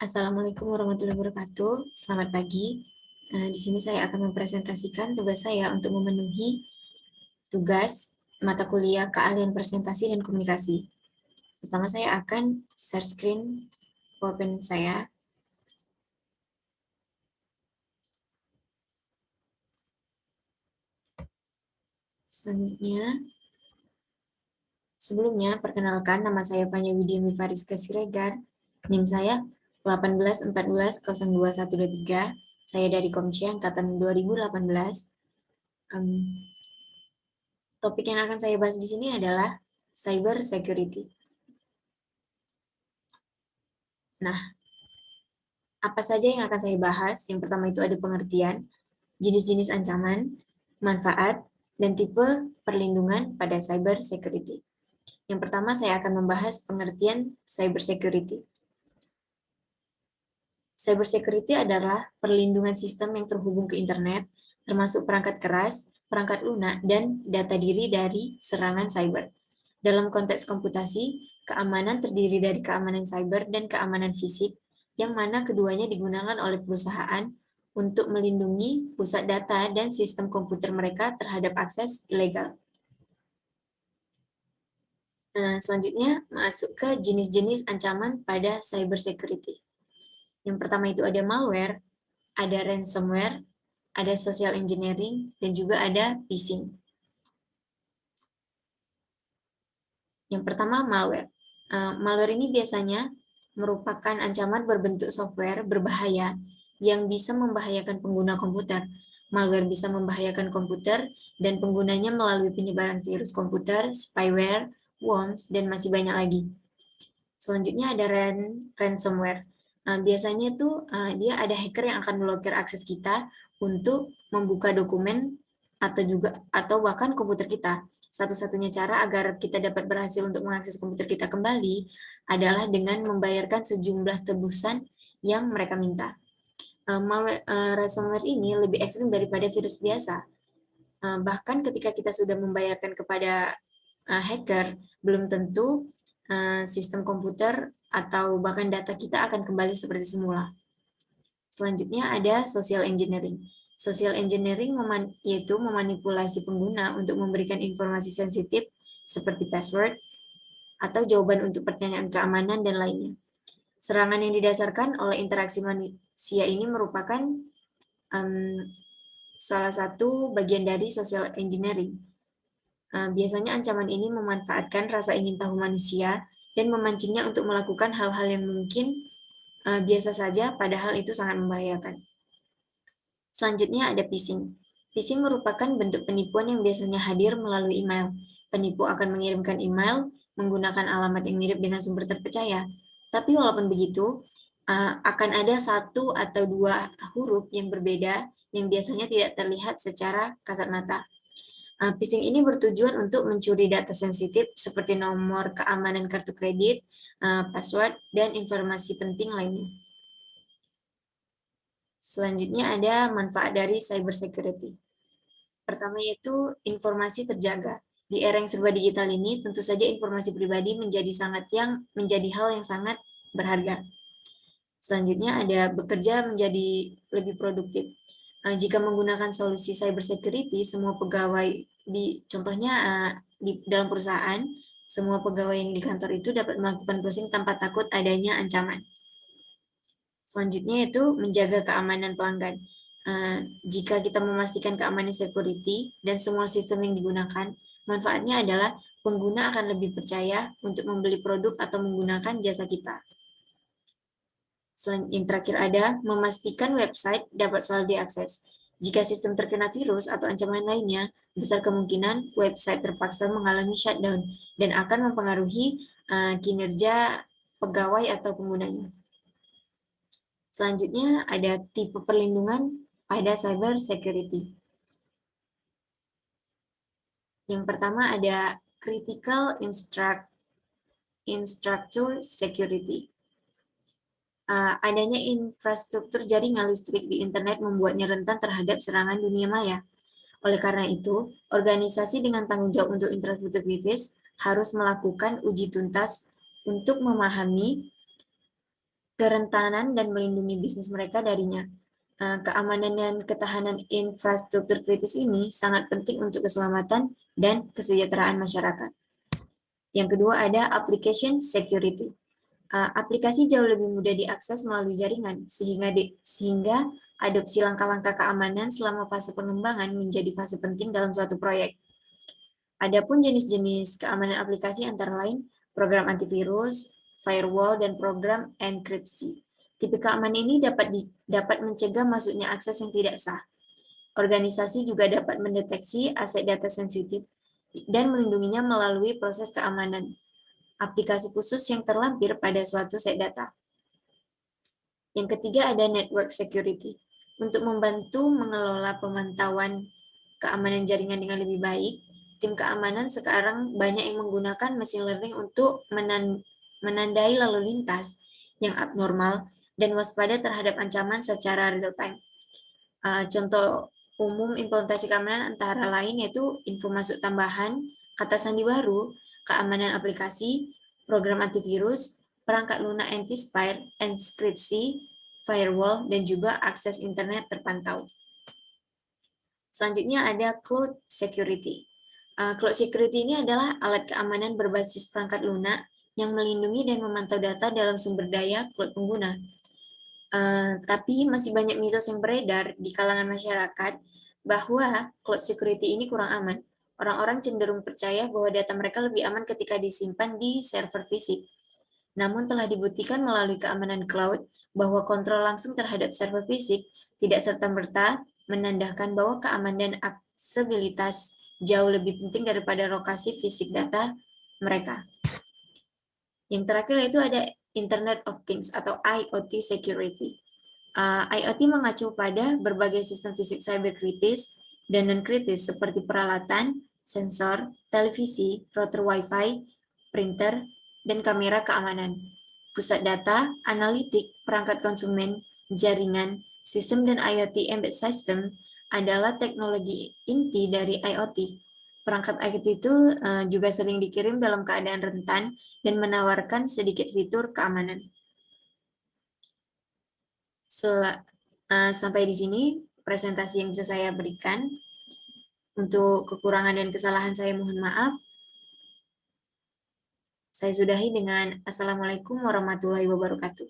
Assalamualaikum warahmatullahi wabarakatuh. Selamat pagi. Di sini saya akan mempresentasikan tugas saya untuk memenuhi tugas mata kuliah keahlian presentasi dan komunikasi. Pertama, saya akan share screen PowerPoint saya. Selanjutnya, sebelumnya perkenalkan, nama saya Fanya Widya Mifariska Siregar. NIM saya 1814012123. Saya dari Komci angkatan 2018. Topik yang akan saya bahas di sini adalah cyber security. Nah, apa saja yang akan saya bahas? Yang pertama itu ada pengertian, jenis-jenis ancaman, manfaat, dan tipe perlindungan pada cyber security. Yang pertama saya akan membahas pengertian cyber security. Cyber security adalah perlindungan sistem yang terhubung ke internet, termasuk perangkat keras, perangkat lunak, dan data diri dari serangan cyber. Dalam konteks komputasi, keamanan terdiri dari keamanan cyber dan keamanan fisik, yang mana keduanya digunakan oleh perusahaan untuk melindungi pusat data dan sistem komputer mereka terhadap akses ilegal. Selanjutnya, masuk ke jenis-jenis ancaman pada cyber security. Yang pertama itu ada malware, ada ransomware, ada social engineering, dan juga ada phishing. Yang pertama, malware. Malware ini biasanya merupakan ancaman berbentuk software berbahaya yang bisa membahayakan pengguna komputer. Malware bisa membahayakan komputer dan penggunanya melalui penyebaran virus komputer, spyware, worms, dan masih banyak lagi. Selanjutnya ada ransomware. Biasanya tuh dia ada hacker yang akan memblokir akses kita untuk membuka dokumen atau bahkan komputer kita. Satu-satunya cara agar kita dapat berhasil untuk mengakses komputer kita kembali adalah dengan membayarkan sejumlah tebusan yang mereka minta. Ransomware ini lebih ekstrim daripada virus biasa. Bahkan ketika kita sudah membayarkan kepada hacker, belum tentu sistem komputer atau bahkan data kita akan kembali seperti semula. Selanjutnya ada social engineering. Social engineering yaitu memanipulasi pengguna untuk memberikan informasi sensitif seperti password atau jawaban untuk pertanyaan keamanan dan lainnya. Serangan yang didasarkan oleh interaksi manusia ini merupakan salah satu bagian dari social engineering. Biasanya ancaman ini memanfaatkan rasa ingin tahu manusia dan memancingnya untuk melakukan hal-hal yang mungkin biasa saja, padahal itu sangat membahayakan. Selanjutnya ada phishing. Phishing merupakan bentuk penipuan yang biasanya hadir melalui email. Penipu akan mengirimkan email menggunakan alamat yang mirip dengan sumber terpercaya. Tapi walaupun begitu, akan ada satu atau dua huruf yang berbeda yang biasanya tidak terlihat secara kasat mata. Phishing ini bertujuan untuk mencuri data sensitif seperti nomor keamanan kartu kredit, password, dan informasi penting lainnya. Selanjutnya ada manfaat dari cyber security. Pertama yaitu informasi terjaga. Di era yang serba digital ini, tentu saja informasi pribadi menjadi hal yang sangat berharga. Selanjutnya ada bekerja menjadi lebih produktif. Jika menggunakan solusi cyber security, semua pegawai contohnya di dalam perusahaan, semua pegawai yang di kantor itu dapat melakukan browsing tanpa takut adanya ancaman. Selanjutnya itu menjaga keamanan pelanggan. Jika kita memastikan keamanan security dan semua sistem yang digunakan, manfaatnya adalah pengguna akan lebih percaya untuk membeli produk atau menggunakan jasa kita. Yang terakhir ada memastikan website dapat selalu diakses. Jika sistem terkena virus atau ancaman lainnya, besar kemungkinan website terpaksa mengalami shutdown dan akan mempengaruhi kinerja pegawai atau penggunanya. Selanjutnya ada tipe perlindungan pada cyber security. Yang pertama ada critical infrastructure security. Adanya infrastruktur jaringan listrik di internet membuatnya rentan terhadap serangan dunia maya. Oleh karena itu, organisasi dengan tanggung jawab untuk infrastruktur kritis harus melakukan uji tuntas untuk memahami kerentanan dan melindungi bisnis mereka darinya. Keamanan dan ketahanan infrastruktur kritis ini sangat penting untuk keselamatan dan kesejahteraan masyarakat. Yang kedua ada application security. Aplikasi jauh lebih mudah diakses melalui jaringan, sehingga adopsi langkah-langkah keamanan selama fase pengembangan menjadi fase penting dalam suatu proyek. Adapun jenis-jenis keamanan aplikasi antara lain program antivirus, firewall, dan program enkripsi. Tipe keamanan ini dapat mencegah masuknya akses yang tidak sah. Organisasi juga dapat mendeteksi aset data sensitif dan melindunginya melalui proses keamanan aplikasi khusus yang terlampir pada suatu set data. Yang ketiga ada network security. Untuk membantu mengelola pemantauan keamanan jaringan dengan lebih baik, tim keamanan sekarang banyak yang menggunakan machine learning untuk menandai lalu lintas yang abnormal dan waspada terhadap ancaman secara real time. Contoh umum implementasi keamanan antara lain yaitu info masuk tambahan, kata sandi baru, keamanan aplikasi, program antivirus, perangkat lunak anti-spyware, enkripsi, firewall, dan juga akses internet terpantau. Selanjutnya ada cloud security. Cloud security ini adalah alat keamanan berbasis perangkat lunak yang melindungi dan memantau data dalam sumber daya cloud pengguna. Tapi masih banyak mitos yang beredar di kalangan masyarakat bahwa cloud security ini kurang aman. Orang-orang cenderung percaya bahwa data mereka lebih aman ketika disimpan di server fisik. Namun telah dibuktikan melalui keamanan cloud bahwa kontrol langsung terhadap server fisik tidak serta-merta menandakan bahwa keamanan dan aksesibilitas jauh lebih penting daripada lokasi fisik data mereka. Yang terakhir yaitu ada Internet of Things atau IoT security. IoT mengacu pada berbagai sistem fisik cyber kritis dan non-kritis seperti peralatan, sensor, televisi, router Wi-Fi, printer, dan kamera keamanan. Pusat data, analitik, perangkat konsumen, jaringan, sistem dan IoT embedded system adalah teknologi inti dari IoT. Perangkat IoT itu juga sering dikirim dalam keadaan rentan dan menawarkan sedikit fitur keamanan. Sampai di sini presentasi yang bisa saya berikan. Untuk kekurangan dan kesalahan saya mohon maaf. Saya sudahi dengan Assalamualaikum warahmatullahi wabarakatuh.